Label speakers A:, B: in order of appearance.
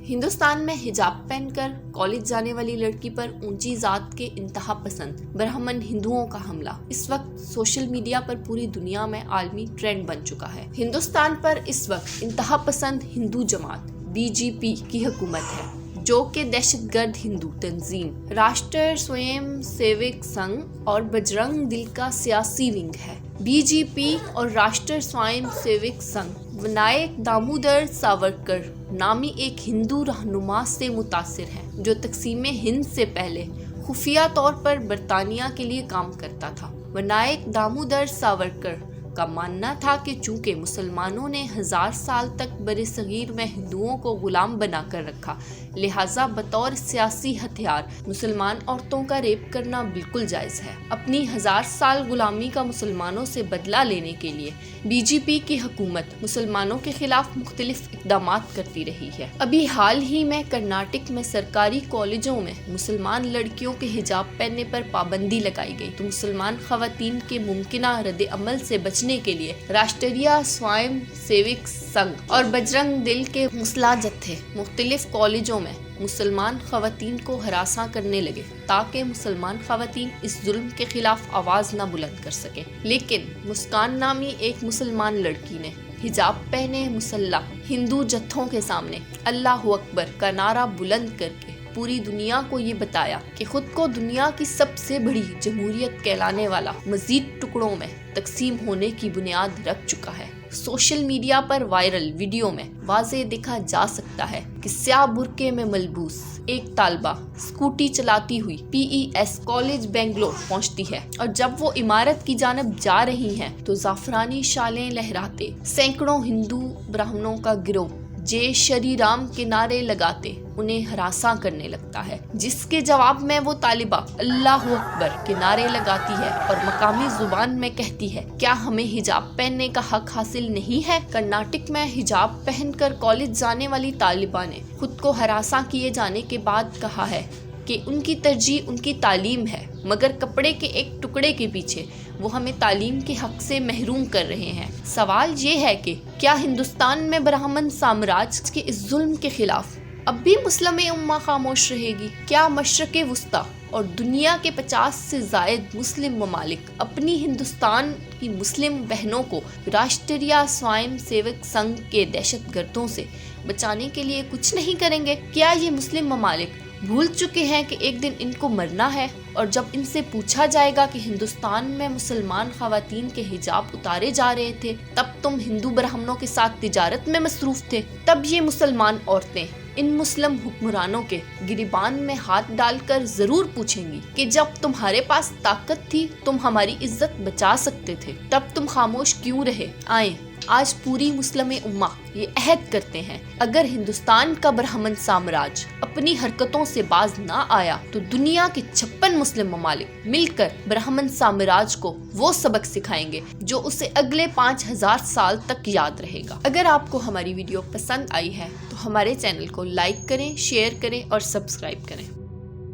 A: हिंदुस्तान में हिजाब पहनकर कॉलेज जाने वाली लड़की पर ऊंची जात के इंतहा पसंद ब्राह्मण हिंदुओं का हमला इस वक्त सोशल मीडिया पर पूरी दुनिया में आलमी ट्रेंड बन चुका है। हिंदुस्तान पर इस वक्त इंतहा पसंद हिंदू जमात बीजेपी की हुकूमत है, जो कि दहशतगर्द हिंदू तंजीम राष्ट्रीय स्वयं सेवक संघ और बजरंग दल का सियासी विंग है। बीजेपी और राष्ट्रीय स्वयं सेवक संघ विनायक दामोदर सावरकर नामी एक हिंदू रहनुमा से मुतासिर हैं, जो तकसीम हिंद से पहले खुफिया तौर पर बरतानिया के लिए काम करता था। विनायक दामोदर सावरकर का मानना था कि चूंकि मुसलमानों ने 1000 साल तक बरसगीर में हिंदुओं को गुलाम बनाकर रखा, लिहाजा बतौर सियासी हथियार मुसलमान औरतों का रेप करना बिल्कुल जायज़ है। अपनी 1000 साल गुलामी का मुसलमानों से बदला लेने के लिए बीजेपी की हुकूमत मुसलमानों के खिलाफ मुख्तलिफ इक़दाम करती रही है। अभी हाल ही में कर्नाटक में सरकारी कॉलेजों में मुसलमान लड़कियों के हिजाब पहनने पर पाबंदी लगाई गई, तो मुसलमान खवातीन के मुमकिना रद्द अमल से बचने के लिए राष्ट्रीय स्वयं सेवक संघ और बजरंग दल के मुसल्ह जत्थे मुख्तलिफ कॉलेजों में मुसलमान खवातीन को हरासा करने लगे, ताकि मुसलमान खवातीन इस जुल्म के खिलाफ आवाज़ न बुलंद कर सके। लेकिन मुस्कान नामी एक मुसलमान लड़की ने हिजाब पहने मुसल्ह हिंदू जत्थों के सामने अल्लाह अकबर का नारा बुलंद करके पूरी दुनिया को ये बताया कि खुद को दुनिया की सबसे बड़ी जमहूरियत कहलाने वाला मजीद टुकड़ों में तकसीम होने की बुनियाद रख चुका है। सोशल मीडिया पर वायरल वीडियो में वाज़े देखा जा सकता है कि स्याह बुर्के में मलबूस एक तालबा स्कूटी चलाती हुई PES कॉलेज बेंगलोर पहुंचती है, और जब वो इमारत की जानब जा रही हैं तो जाफरानी शालें लहराते सैकड़ों हिंदू ब्राह्मणों का गिरोह जय श्री राम के नारे लगाते उन्हें हरासा करने लगता है, जिसके जवाब में वो तालिबा अल्लाह अकबर के नारे लगाती है और मकामी जुबान में कहती है, क्या हमें हिजाब पहनने का हक हासिल नहीं है। कर्नाटक में हिजाब पहनकर कॉलेज जाने वाली तालिबा ने खुद को हरासा किए जाने के बाद कहा है कि उनकी तरजीह उनकी तालीम है, मगर कपड़े के एक टुकड़े के पीछे वो हमें तालीम के हक से महरूम कर रहे हैं। सवाल ये है कि क्या हिंदुस्तान में ब्राह्मण साम्राज्य के इस जुल्म के खिलाफ अब भी मुस्लिम उम्मा खामोश रहेगी? क्या मशरक़े वुस्ता और दुनिया के 50 से ज़ायद मुस्लिम ममालिक अपनी हिंदुस्तान की मुस्लिम बहनों को राष्ट्रीय स्वयं सेवक संघ के दहशतगर्दों से बचाने के लिए कुछ नहीं करेंगे? क्या ये मुस्लिम ममालिक भूल चुके हैं कि एक दिन इनको मरना है? और जब इनसे पूछा जाएगा कि हिंदुस्तान में मुसलमान खवातीन के हिजाब उतारे जा रहे थे, तब तुम हिंदू ब्राह्मणों के साथ तिजारत में मसरूफ थे, तब ये मुसलमान औरतें इन मुस्लिम हुक्मरानों के गिरिबान में हाथ डालकर जरूर पूछेंगी कि जब तुम्हारे पास ताकत थी, तुम हमारी इज्जत बचा सकते थे, तब तुम खामोश क्यों रहे? आए आज पूरी मुस्लिम उम्मा ये अहद करते हैं, अगर हिंदुस्तान का ब्राह्मण साम्राज्य अपनी हरकतों से बाज ना आया तो दुनिया के 56 मुस्लिम ममालिक मिलकर ब्राह्मण साम्राज्य को वो सबक सिखाएंगे जो उसे अगले 5000 साल तक याद रहेगा। अगर आपको हमारी वीडियो पसंद आई है तो हमारे चैनल को लाइक करें, शेयर करें और सब्सक्राइब करें।